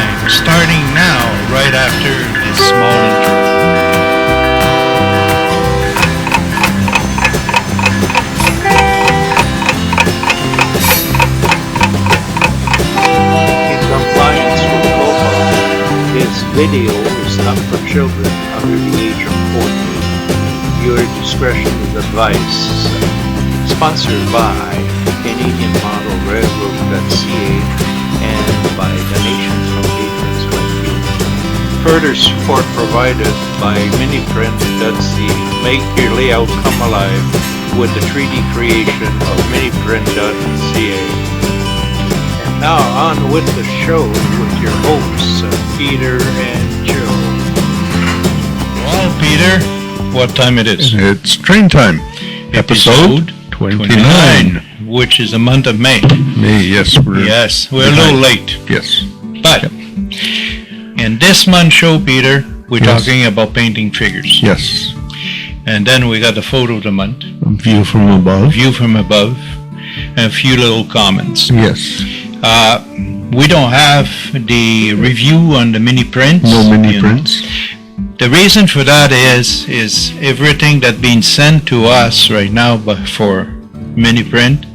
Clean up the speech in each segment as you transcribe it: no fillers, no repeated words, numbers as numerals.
time, starting now, right after this small intro. In compliance with COPA, this video is not for children under the age of 14. Viewer discretion is advised. Sponsored by Canadian Model Railroad.ca and by donations from patrons like you. Further support provided by Miniprint.ca. Make your layout come alive with the 3D creation of Miniprint.ca. And now on with the show with your hosts, Peter and Joe. Well, Peter, what time it is? It's train time. Episode 29. Which is the month of May. Yes, we're We're a little late. Yes. But in this month's show, Peter, we're Yes. talking about painting figures. Yes. And then we got the photo of the month, View from above. view from above, and a few little comments. Yes. We don't have the review on the mini prints. No mini you know. prints. The reason for that is everything that's been sent to us right now for mini print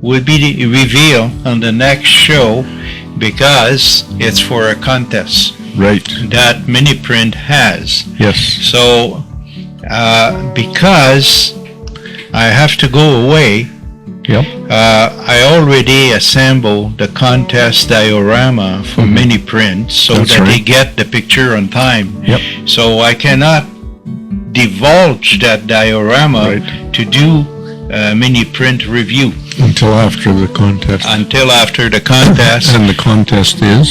will be revealed on the next show because it's for a contest Right. that mini print has. Yes. So because I have to go away, Yep. I already assembled the contest diorama for mini print so That's that they right. get the picture on time. Yep. So I cannot divulge that diorama Right. to do a mini print review Until after the contest. until after the contest. And the contest is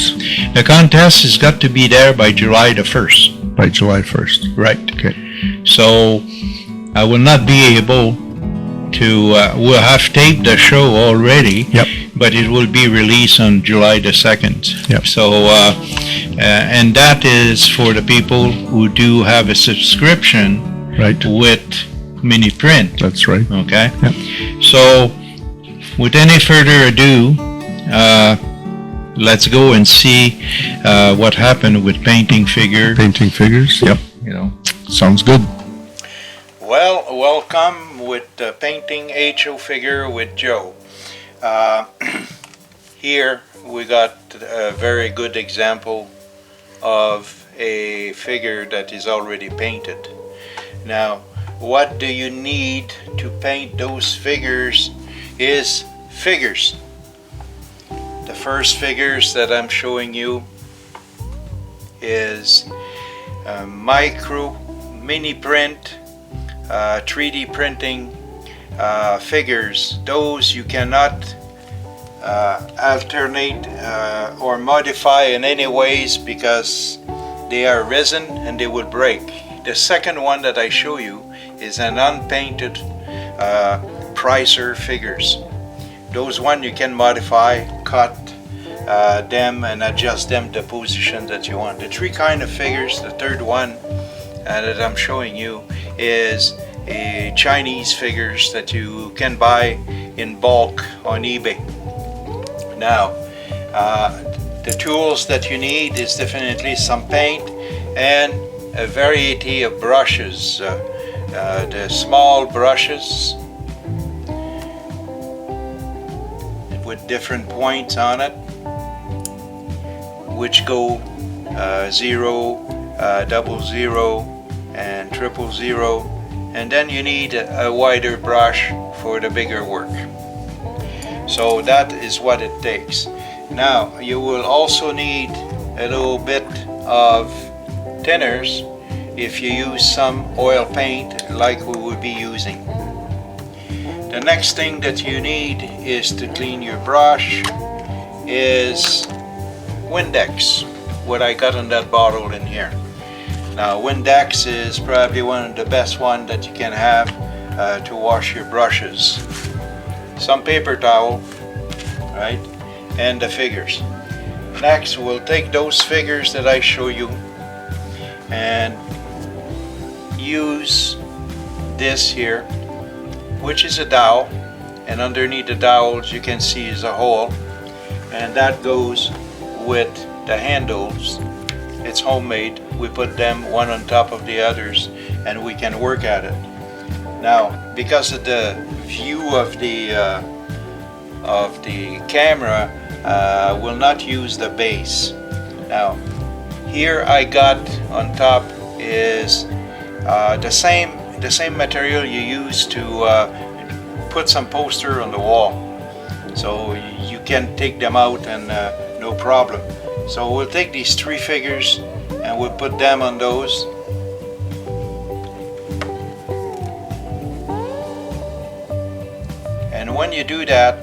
The contest has got to be there by July the 1st. by July 1st. Right. Okay. So I will not be able to, we'll have taped the show already. Yep. But it will be released on July the 2nd. Yep. So, and that is for the people who do have a subscription Right. with mini print. That's right. Okay? Yep. So, with any further ado, let's go and see what happened with painting figure. Painting figures. Yep. You know. Sounds good. Well, welcome with painting HO figure with Joe. Here we got a very good example of a figure that is already painted. Now, what do you need to paint those figures is figures. The first figures that I'm showing you is micro mini print 3D printing figures. Those you cannot alternate or modify in any ways because they are resin and they would break. The second one that I show you is an unpainted Pricer figures. Those one you can modify, cut them and adjust them the position that you want. The three kind of figures, the third one that I'm showing you is a Chinese figures that you can buy in bulk on eBay. Now, the tools that you need is definitely some paint and a variety of brushes. The small brushes with different points on it, which go 0, 00, and 000, and then you need a wider brush for the bigger work. So that is what it takes. Now you will also need a little bit of thinners if you use some oil paint like we will be using. The next thing that you need is to clean your brush is Windex, what I got in that bottle in here. Now Windex is probably one of the best one that you can have to wash your brushes. Some paper towel, right, and the figures. Next we'll take those figures that I show you and use this here, which is a dowel, and underneath the dowels you can see is a hole, and that goes with the handles. It's homemade. We put them one on top of the others and we can work at it. Now, because of the view of the camera, will not use the base. Now, here I got on top is the same material you use to put some poster on the wall. So you can take them out and no problem. So we'll take these 3 figures and we'll put them on those. And when you do that,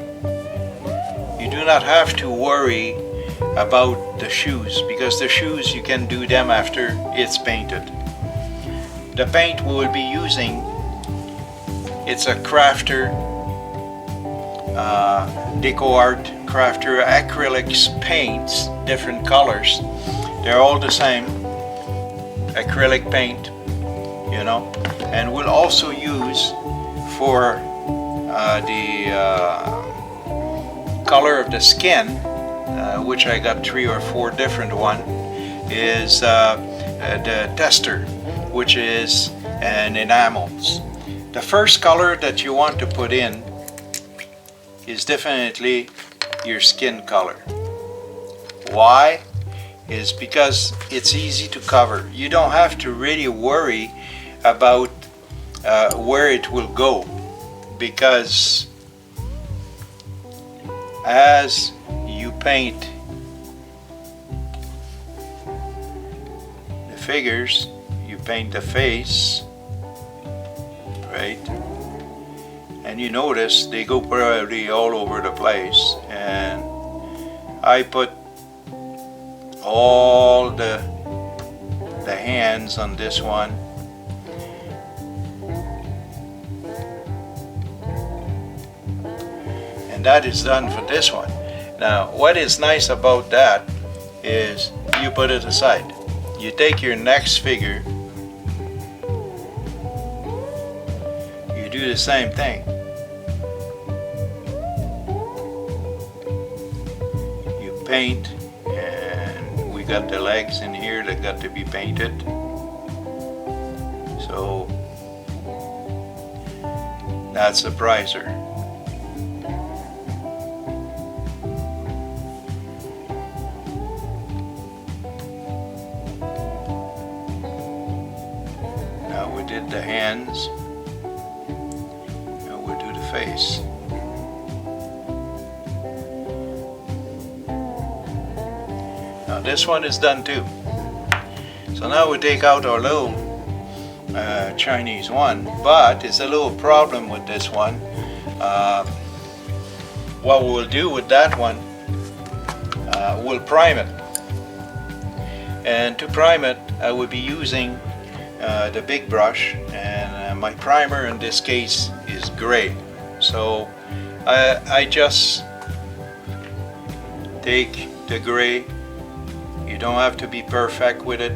you do not have to worry about the shoes, because the shoes you can do them after it's painted. The paint we will be using, it's a Crafter DecoArt Crafter acrylics paints, different colors. They're all the same acrylic paint, you know. And we'll also use for the color of the skin, which I got 3 or 4 different one, is the tester, which is an enamels. The first color that you want to put in is definitely your skin color. Why? Is because it's easy to cover. You don't have to really worry about where it will go, because as you paint the figures, you paint the face, right? And you notice they go probably all over the place, and I put all the hands on this one. And that is done for this one. Now, what is nice about that is you put it aside. You take your next figure, you do the same thing. You paint, and we got the legs in here that got to be painted. So that's the prizer. Now we did the hands. Now we'll do the face. Now this one is done too. So now we take out our little Chinese one, but it's a little problem with this one. What we'll do with that one, we'll prime it. And to prime it, I will be using the big brush, and my primer in this case is gray. So I just take the gray. You don't have to be perfect with it,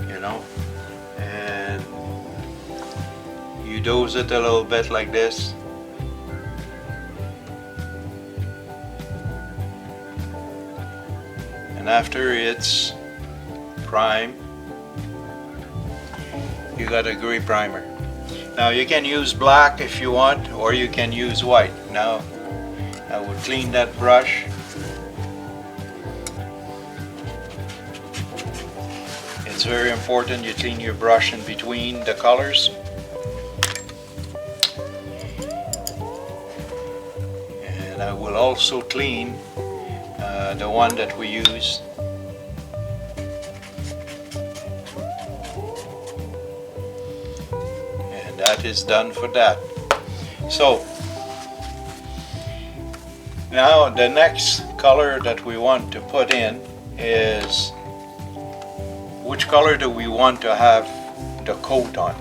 you know, and you dose it a little bit like this. And after it's primed, you got a gray primer. Now you can use black if you want, or you can use white. Now I will clean that brush. It's very important you clean your brush in between the colors. And I will also clean the one that we use. And that is done for that. So now the next color that we want to put in is, which color do we want to have the coat on?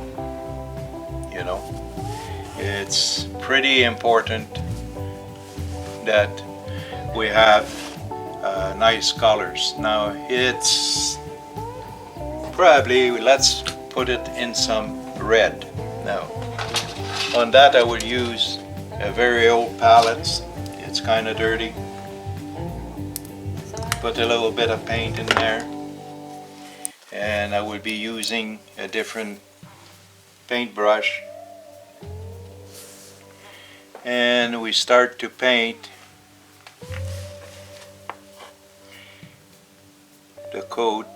You know, it's pretty important that we have nice colors. Now it's probably, let's put it in some red. Now on that I would use a very old palette. It's kind of dirty. Put a little bit of paint in there, and I will be using a different paintbrush, and we start to paint the coat.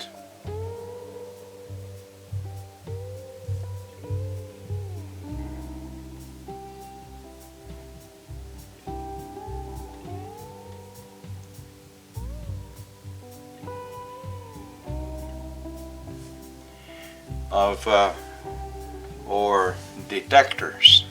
Of or detectors.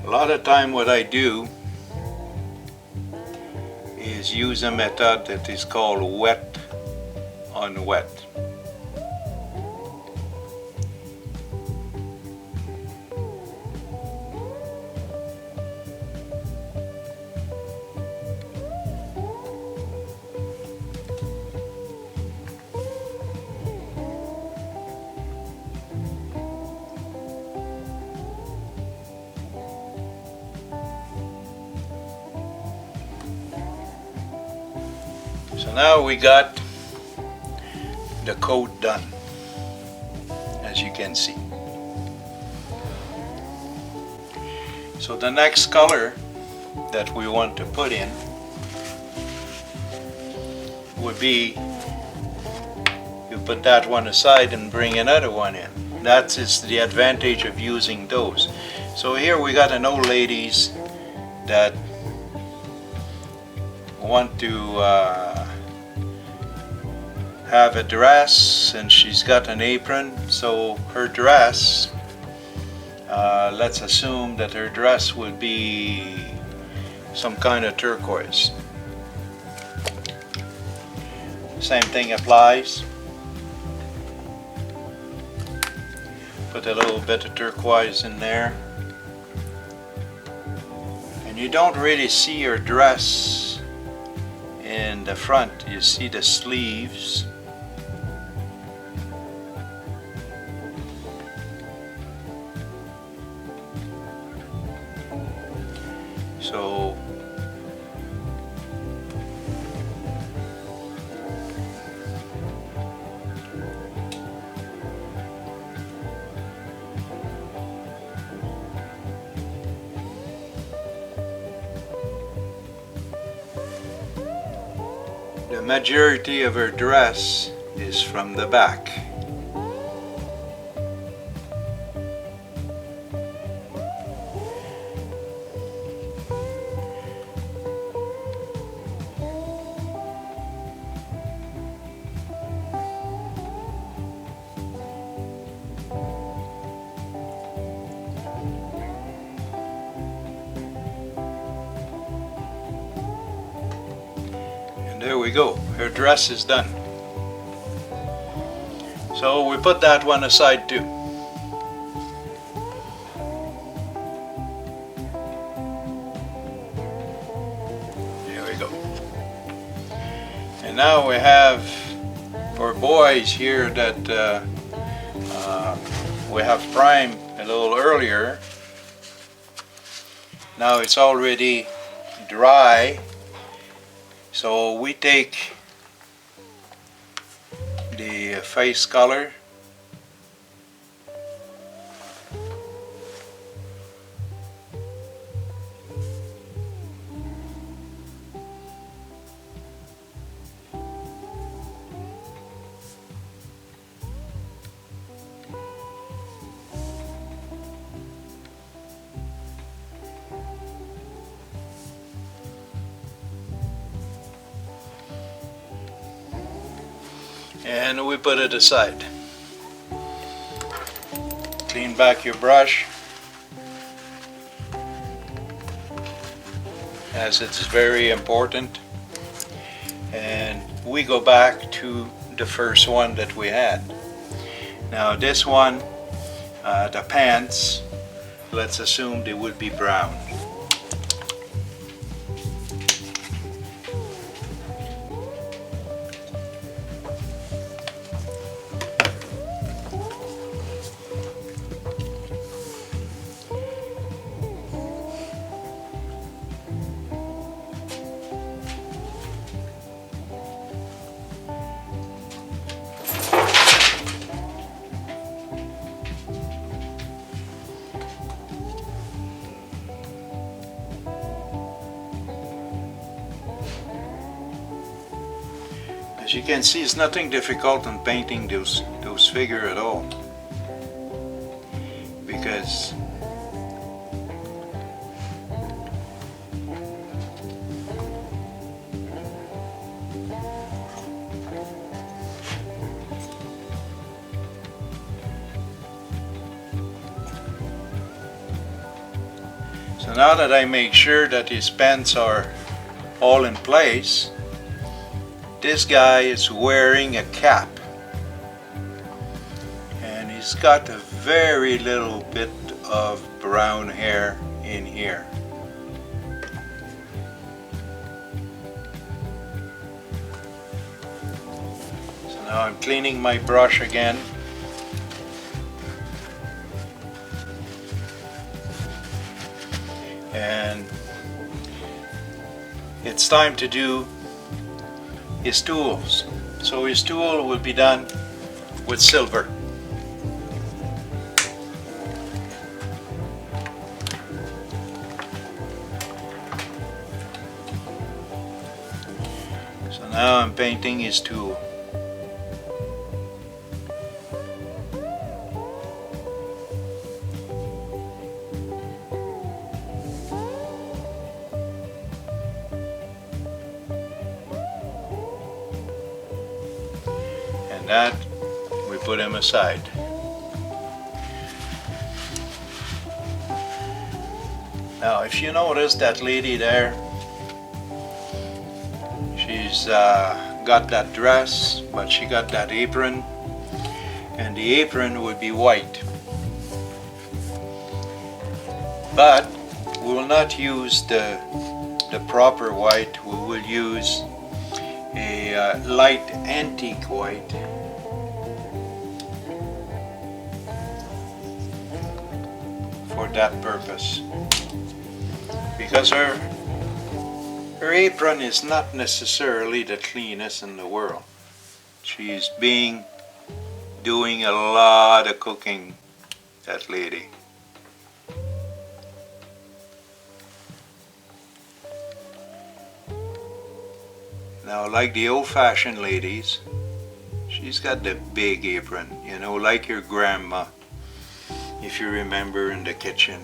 A lot of time what I do is use a method that is called wet on wet. So now we got the coat done, as you can see. So the next color that we want to put in would be, you put that one aside and bring another one in. That is the advantage of using those. So here we got an old ladies that want to have a dress, and she's got an apron. So her dress, let's assume that her dress would be some kind of turquoise. Same thing applies. Put a little bit of turquoise in there, and you don't really see her dress in the front. You see the sleeves. So the majority of her dress is from the back. There we go, her dress is done. So we put that one aside too. There we go. And now we have, for boys here that we have primed a little earlier. Now it's already dry. So we take the face color, and we put it aside. Clean back your brush, as it's very important, and we go back to the first one that we had. Now this one, the pants, let's assume they would be brown. As you can see, it's nothing difficult in painting those figures at all, because so now that I make sure that his pants are all in place, this guy is wearing a cap, and he's got a very little bit of brown hair in here. So now I'm cleaning my brush again. And it's time to do his tools. So his tool will be done with silver. So now I'm painting his tool. And that we put him aside. Now if you notice that lady there, she's got that dress, but she got that apron, and the apron would be white. But we will not use the proper white. We will use a light antique white. For that purpose, because her apron is not necessarily the cleanest in the world. She's doing a lot of cooking, that lady. Now, like the old-fashioned ladies, she's got the big apron, you know, like your grandma, if you remember, in the kitchen.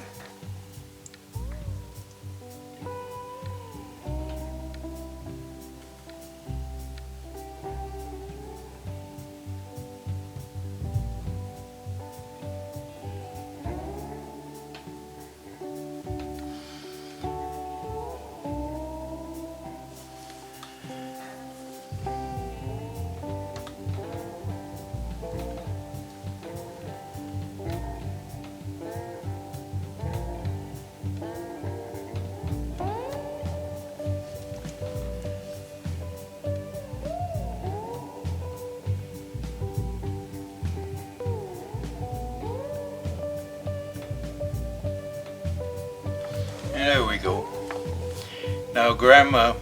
And there we go. Now Grandma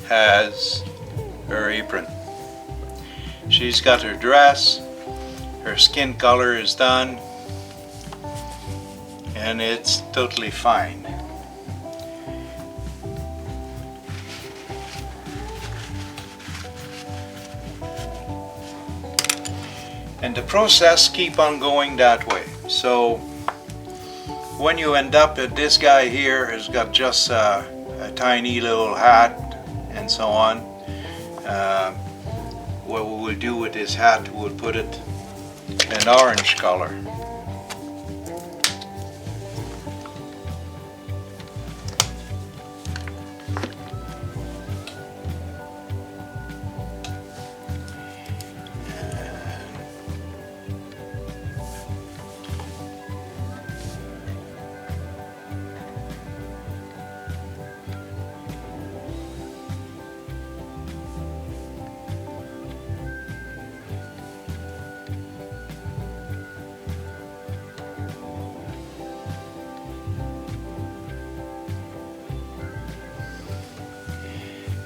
has her apron. She's got her dress, her skin color is done, and it's totally fine. And the process keep on going that way. So when you end up at this guy here has got just a tiny little hat and so on, what we will do with this hat, we'll put it an orange color.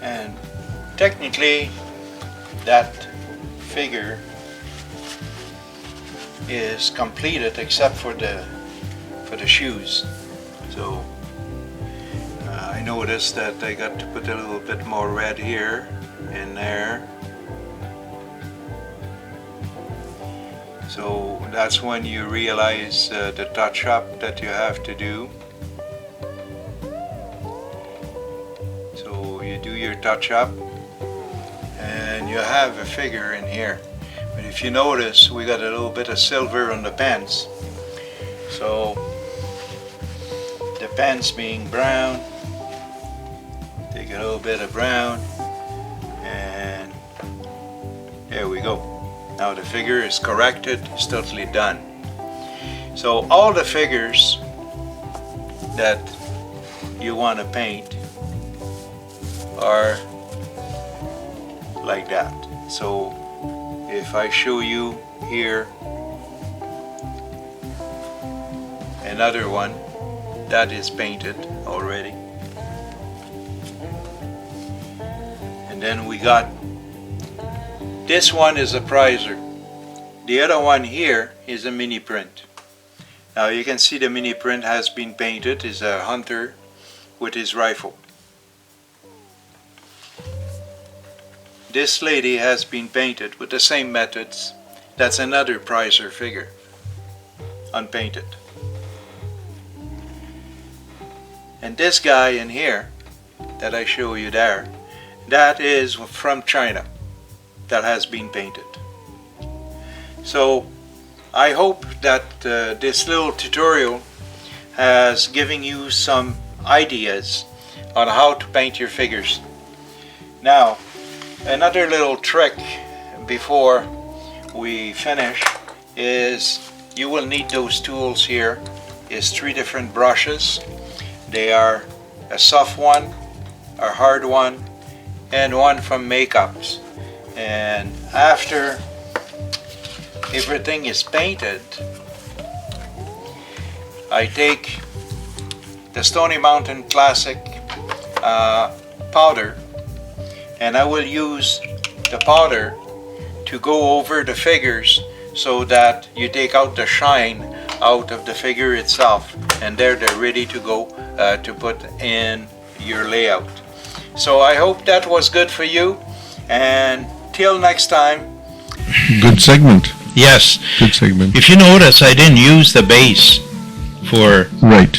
And technically that figure is completed except for the shoes. So I noticed that I got to put a little bit more red here and there So that's when you realize the touch-up that you have to do. So you do your touch-up and you have a figure in here. But if you notice, we got a little bit of silver on the pens. So the pens being brown, take a little bit of brown, and there we go. Now the figure is corrected, it's totally done. So all the figures that you want to paint are like that. So if I show you here another one that is painted already, and then we got this one is a prizer. The other one here is a mini print. Now you can see the mini print has been painted. Is a hunter with his rifle. This lady has been painted with the same methods. That's another prizer figure, unpainted. And this guy in here that I show you there, that is from China, that has been painted. So I hope that this little tutorial has given you some ideas on how to paint your figures. Now another little trick before we finish is you will need those tools here. Is 3 different brushes. They are a soft one, a hard one, and one from Makeups. And after everything is painted, I take the Stony Mountain Classic powder, and I will use the powder to go over the figures so that you take out the shine out of the figure itself, and they're ready to go to put in your layout. So I hope that was good for you, and till next time. Good segment. Yes. Good segment. If you notice, I didn't use the base for Right.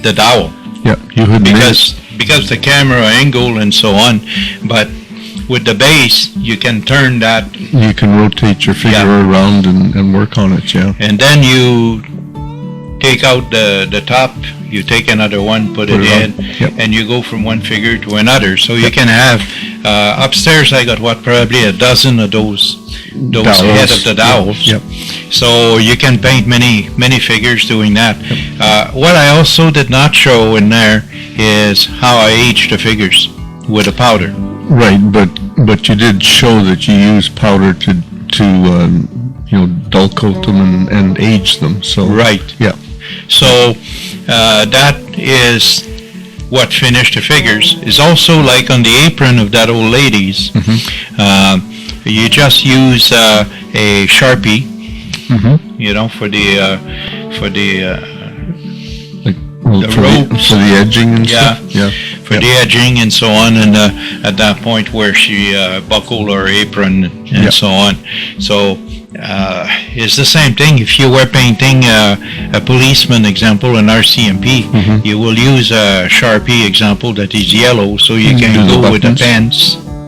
the dowel Yeah. You had because the camera angle and so on. But with the base, you can turn that, you can rotate your figure Yeah. around and work on it. Yeah. and then you take out the top. You take another one, put it in, on. Yep. and you go from one figure to another. So you can have upstairs. I got probably a dozen of those Dowels. head of the dowels. Yep. So you can paint many figures doing that. What I also did not show in there is how I age the figures with a powder. Right, but you did show that you use powder to dull coat them and age them. So Right. Yeah. So that is what finished the figures. Is also like on the apron of that old lady's. You just use a Sharpie, for For ropes. for the edging and Yeah. stuff. Yeah. for the edging and so on, and at that point where she buckled her apron and Yeah. so on. So it's the same thing. If you were painting a policeman example, an RCMP, you will use a Sharpie example that is yellow, so you can Do the go with the buttons? pants.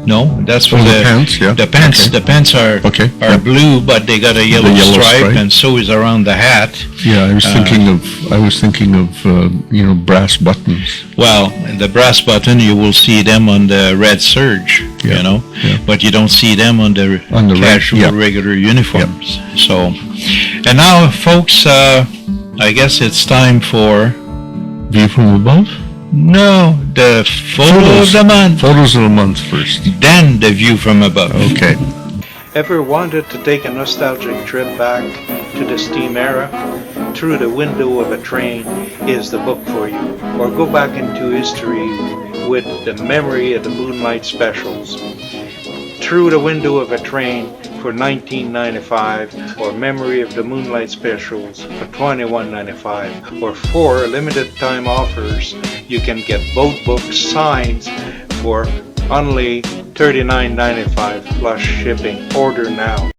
No, that's for Oh, the pants, yeah. The pants, Okay. the pants are Okay, are yeah. blue, but they got a yellow, yellow stripe, stripe. and so is around the hat. Yeah, I was thinking of brass buttons. Well, the brass button, you will see them on the red serge, Yeah, yeah. but you don't see them on the casual, yeah. regular uniforms. So, and now, folks, I guess it's time for View from above? the photo of the month, Photos of the month first. then the view from above. Okay. Ever wanted to take a nostalgic trip back to the steam era? Through the Window of a Train is the book for you. Or go back into history with the Memory of the Moonlight Specials. Through the Window of a Train for $19.95, or Memory of the Moonlight Specials for $21.95, or 4 limited time offers. You can get both books signed for only $39.95 plus shipping. Order now.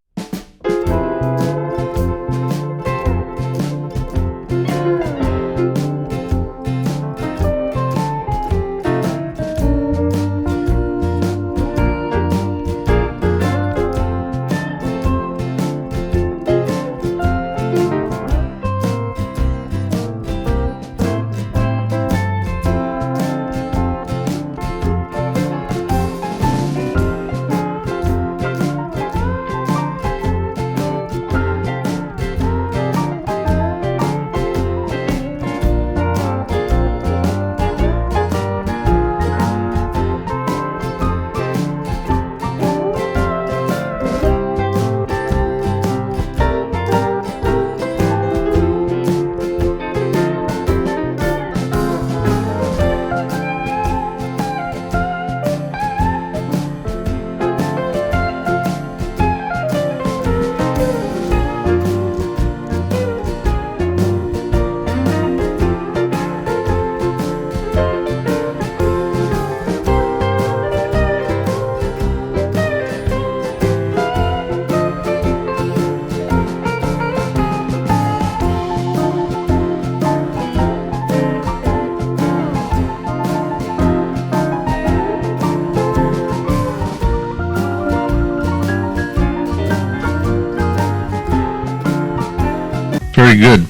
very good.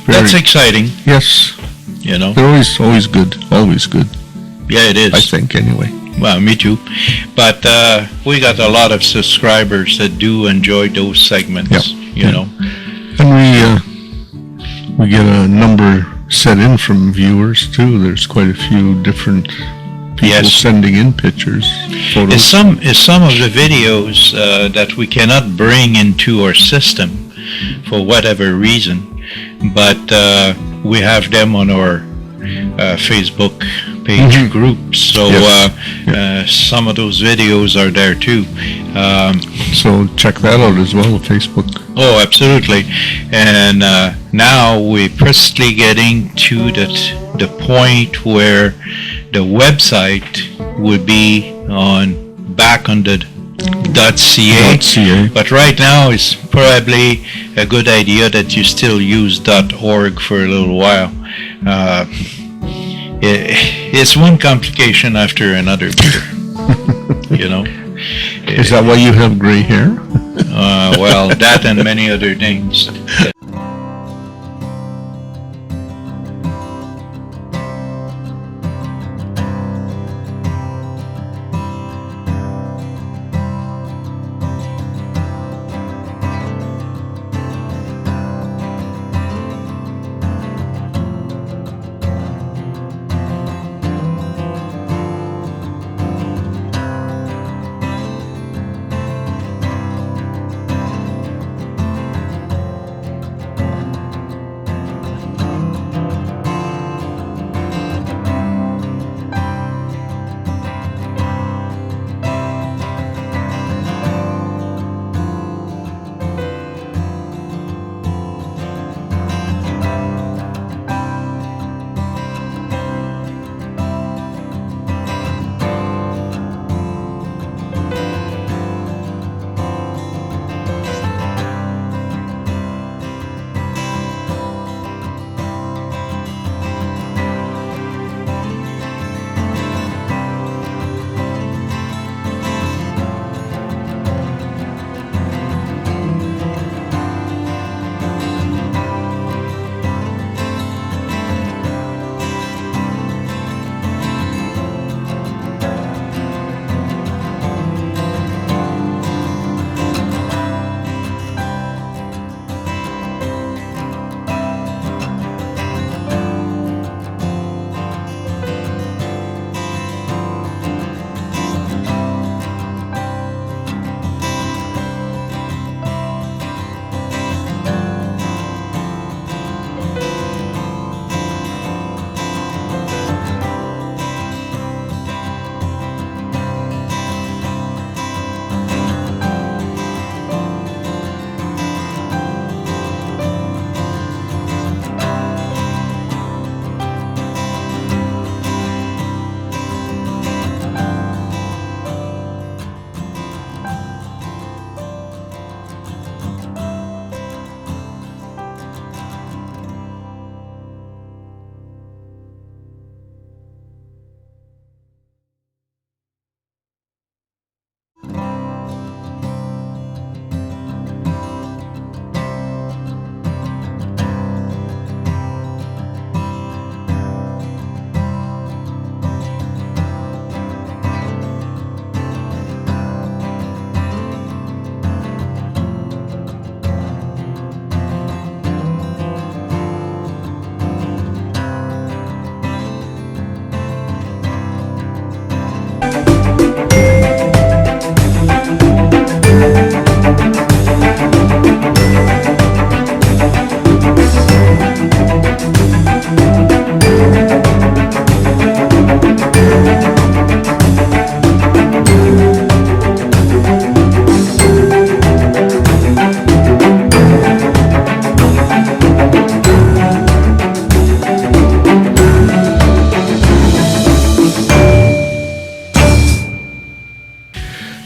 That's exciting, Yes, you know. they're always good, always good, Yeah, it is. I think, anyway. Well, me too. But we got a lot of subscribers that do enjoy those segments, you Yeah. know. And we get a number set in from viewers, too. There's quite a few different people Yes. sending in pictures, photos. Is some of the videos that we cannot bring into our system for whatever reason, but we have them on our Facebook page Mhm. group. So Yes. some of those videos are there too. So check that out as well, Facebook. Oh, absolutely. And now we're presently getting to the point where the website would be back on the .ca. .ca. But right now it's probably a good idea that you still use .org for a little while. It's one complication after another, Peter. You know? Is that why you have gray hair? Well, that and many other things.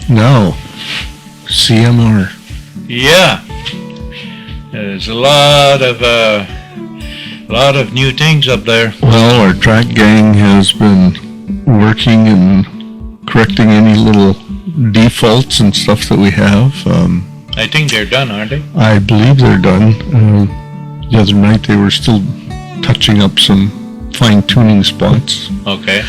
Now, CMR. Yeah, there's a lot of new things up there. Well, our track gang has been working and correcting any little defaults and stuff that we have. I think they're done, aren't they? I believe they're done. The other night they were still touching up some fine-tuning spots. Okay.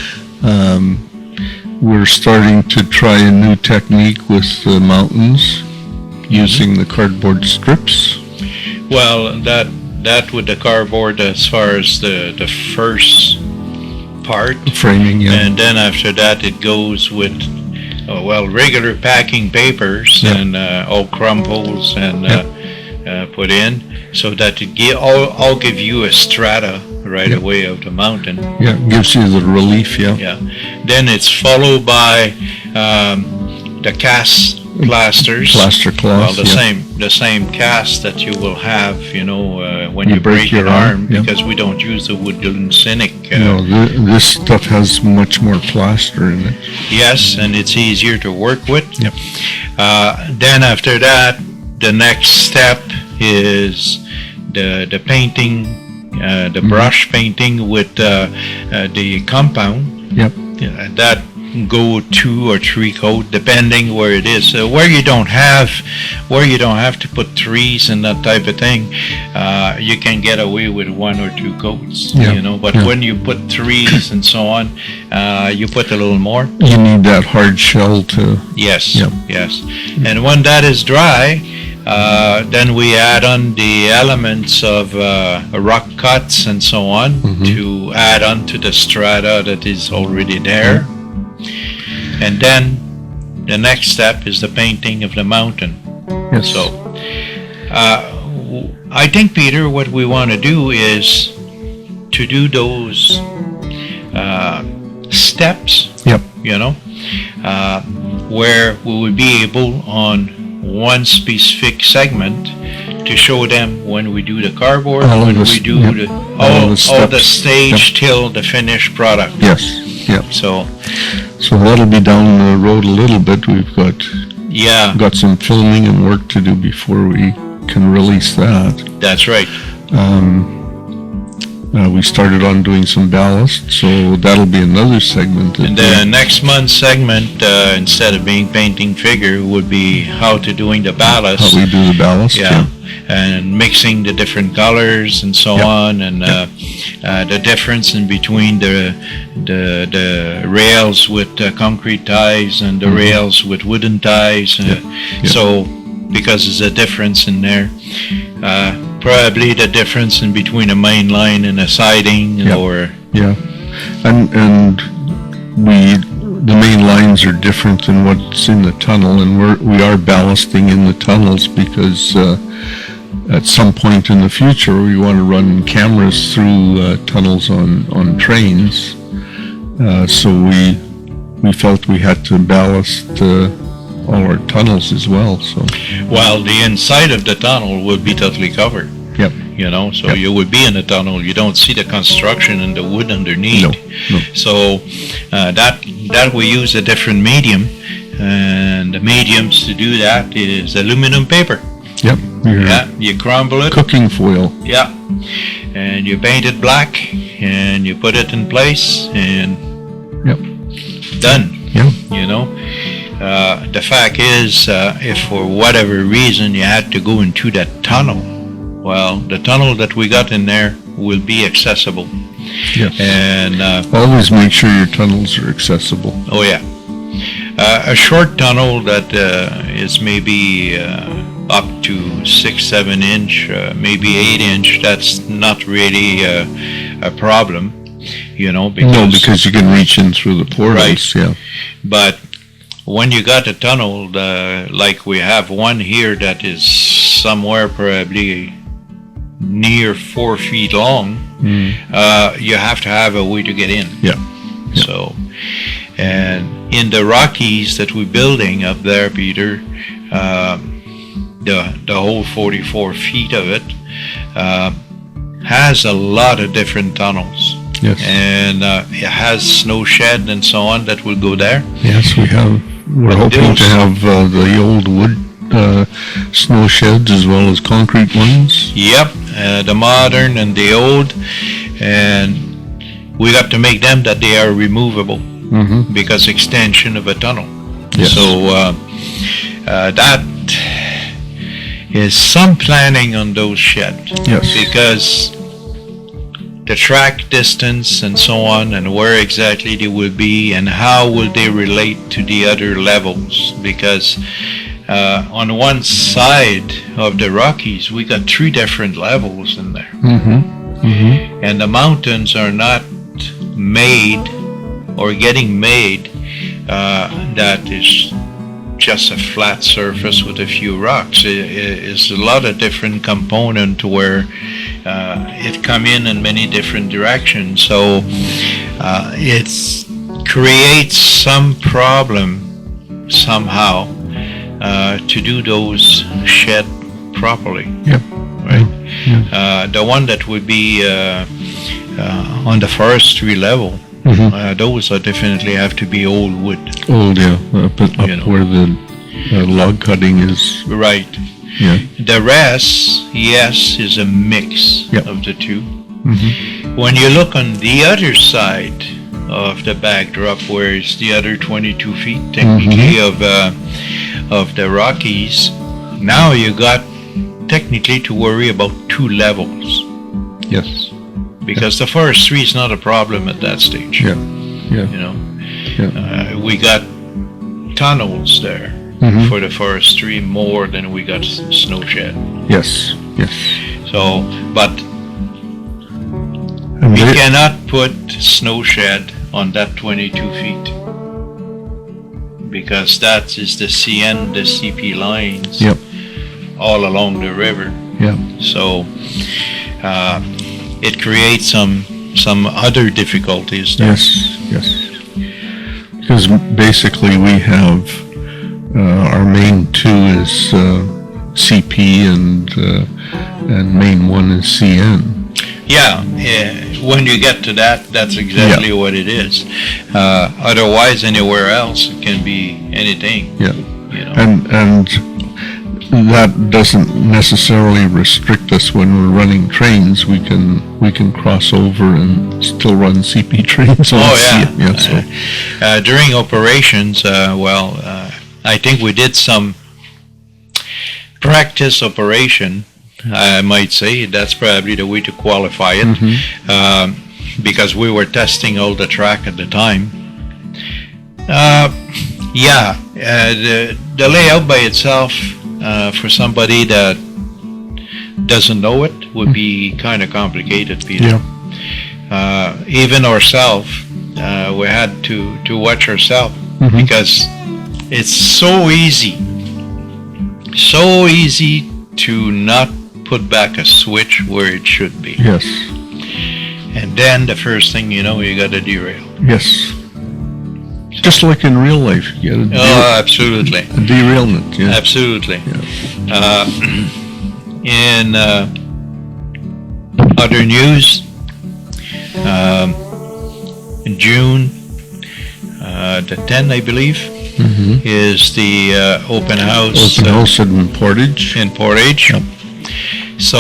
We're starting to try a new technique with the mountains, using the cardboard strips. Well, that with the cardboard as far as the first part, Framing, yeah. and then after that it goes with regular packing papers Yeah. and all crumbles and put in, so that it all give you a strata right Yeah. away of the mountain. Yeah, it gives you the relief, yeah. Yeah. Then it's followed by the cast plasters. Plaster Well, cloth, yeah. the same cast that you will have, when You you break break your your arm, arm, yeah. because we don't use the wood glue cynic. No, this stuff has much more plaster in it. Yes, and it's easier to work with. Yep. Then after that, the next step is the painting, the brush painting with the compound. Yep. That go 2 or 3 coat depending where it is. Where you don't have to put trees and that type of thing, you can get away with 1 or 2 coats. Yeah, But yeah. when you put trees and so on, you put a little more. You need that hard shell to, Yes, Yep. yes. And when that is dry, then we add on the elements of rock cuts and so on to add on to the strata that is already there. And then the next step is the painting of the mountain. yes. So, I think, Peter, what we want to do is to do those steps, Yep. where we would be able on one specific segment to show them when we do the cardboard, All of when the we do yep. all the the steps. stage till the finished product. Yes, yep. So, So that'll be down the road a little bit. We've yeah, got some filming and work to do before we can release that. that's right. We started on doing some ballast, so that'll be another segment. And the next month's segment, instead of being painting figure, would be how to doing the ballast. How we do the ballast, Yeah, and mixing the different colors and so Yep. on, and the difference in between the rails with concrete ties and the rails with wooden ties. Yep. So, because there's a difference in there, probably the difference in between a main line and a siding, Yep. or Yeah, and the main lines are different than what's in the tunnel, and we are ballasting in the tunnels because at some point in the future we want to run cameras through tunnels on trains. So we felt we had to ballast all our tunnels as well. So while the inside of the tunnel would be totally covered. Yep. So Yep. you would be in a tunnel, you don't see the construction and the wood underneath. No. So that we use a different medium, and the mediums to do that is aluminum paper. Yep. Your Yeah, you crumble it, cooking foil. yeah, and you paint it black, and you put it in place, and Yep. done. Yeah. The fact is, if for whatever reason you had to go into that tunnel, well, the tunnel that we got in there will be accessible. Yes. And, Always make sure your tunnels are accessible. oh yeah, a short tunnel that is maybe up to 6-7 inch, maybe 8 inch, that's not really a problem, Because you can reach in through the portals. Right. Yeah. But when you got a tunnel, like we have one here that is somewhere probably near 4 feet long, you have to have a way to get in. Yeah. Yeah. So, and in the Rockies that we're building up there, Peter, the whole 44 feet of it has a lot of different tunnels. Yes. And it has snow shed and so on that will go there. Yes, we have. We're But hoping those- to have the old wood snow sheds as well as concrete ones. Yep, the modern and the old, and we got to make them that they are removable Mm-hmm. because extension of a tunnel. Yes. So that is some planning on those sheds. Yes. Because the track distance and so on, and where exactly they will be, and how will they relate to the other levels. Because on one side of the Rockies, we got 3 different levels in there. And the mountains are not made or getting made that is just a flat surface with a few rocks. It's a lot of different components where it come in many different directions. So it creates some problem somehow to do those shed properly. Yep. Right. The one that would be on the forestry level, those are definitely have to be old wood. Old, yeah. Up You know. where the log cutting is. Right. Yeah. The rest, yes, is a mix Yep. of the two. When you look on the other side of the backdrop, where it's the other 22 feet technically of the Rockies, now you got technically to worry about 2 levels, Yes. because the forestry is not a problem at that stage. Yeah. Yeah. You know, Yeah. we got tunnels there for the forestry more than we got snow shed. Yes. Yes. So, but And we they- cannot put snow shed on that 22 feet, because that is the CN, the CP lines Yep. all along the river. Yeah. So it creates some other difficulties there. Yes. Yes. Because basically we have our main 2 is CP and main 1 is CN. Yeah, when you get to that, that's exactly what it is. Otherwise, anywhere else, it can be anything. Yeah. You know. And that doesn't necessarily restrict us when we're running trains. We can cross over and still run CP trains on CN. Yeah. So During operations, I think we did some practice operation, I might say. That's probably the way to qualify it, because we were testing all the track at the time. The layout by itself, for somebody that doesn't know it, would be kind of complicated, Peter. Even ourselves, we had to watch ourselves, because it's so easy to not put back a switch where it should be. yes. And then the first thing you know, you got to derail. Yes. Just like in real life, you get Absolutely. a derailment. Yeah. Absolutely. In other news, in June the 10th, I believe, is the open house Open house in Portage. in Portage. So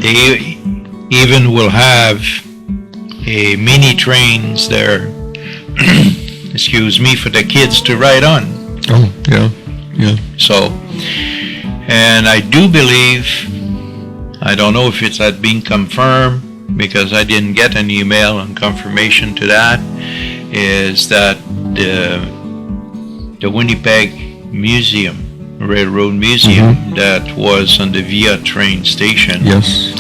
they even will have a mini trains there, excuse me, for the kids to ride on. Oh, yeah. Yeah. So, and I do believe, I don't know if it's had been confirmed, because I didn't get an email on confirmation to that, is that the Winnipeg Museum, Railroad Museum, that was on the Via train station, Yes.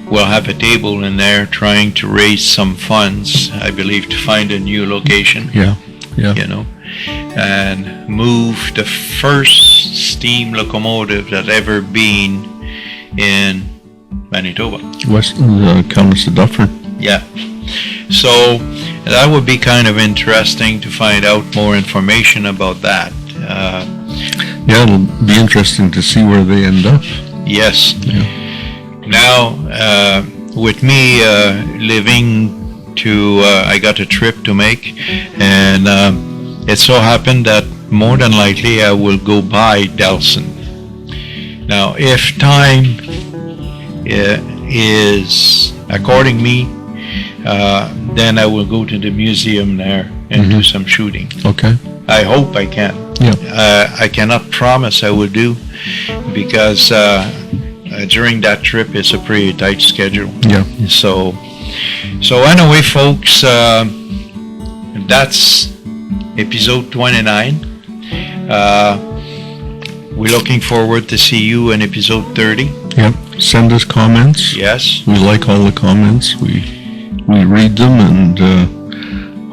will have a table in there trying to raise some funds, I believe, to find a new location. Yeah. Yeah. You know, and move the first steam locomotive that ever been in Manitoba. West Comes to Dufferin. Yeah. So that would be kind of interesting to find out more information about that. Yeah, it'll be interesting to see where they end up. Yes. Now, with me living to, I got a trip to make, and it so happened that more than likely I will go by Delson. Now, if time is according me, then I will go to the museum there and do some shooting. Okay. I hope I can. Yeah. I cannot promise I will do, because during that trip it's a pretty tight schedule. Yeah. So anyway, folks, that's episode 29. We're looking forward to see you in episode 30. Yep. Send us comments. Yes. We like all the comments. We read them, and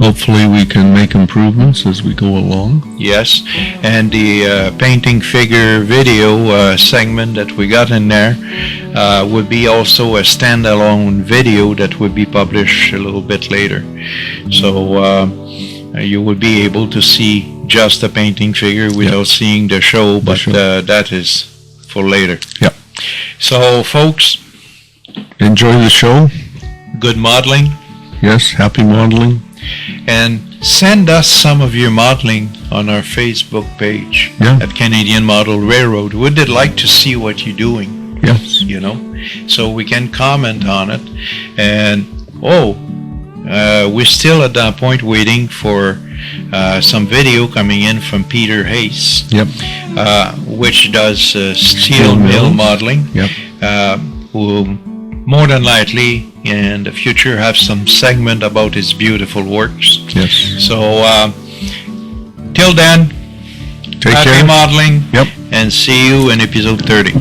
hopefully we can make improvements as we go along. Yes, and the painting figure video segment that we got in there would be also a standalone video that would be published a little bit later. So you would be able to see just the painting figure without seeing the show, but that is for later. Yeah. So, folks, Enjoy the show. good modeling. Yes, happy modeling. And send us some of your modeling on our Facebook page Yeah. at Canadian Model Railroad. We'd like to see what you're doing, Yes. so we can comment on it. And we're still at that point waiting for some video coming in from Peter Hayes, Yep. which does steel Steel mill mills. modeling. Yep. Will more than likely in the future have some segment about his beautiful works. Yes. So till then, Take happy care. modeling. Yep. And see you in episode 30.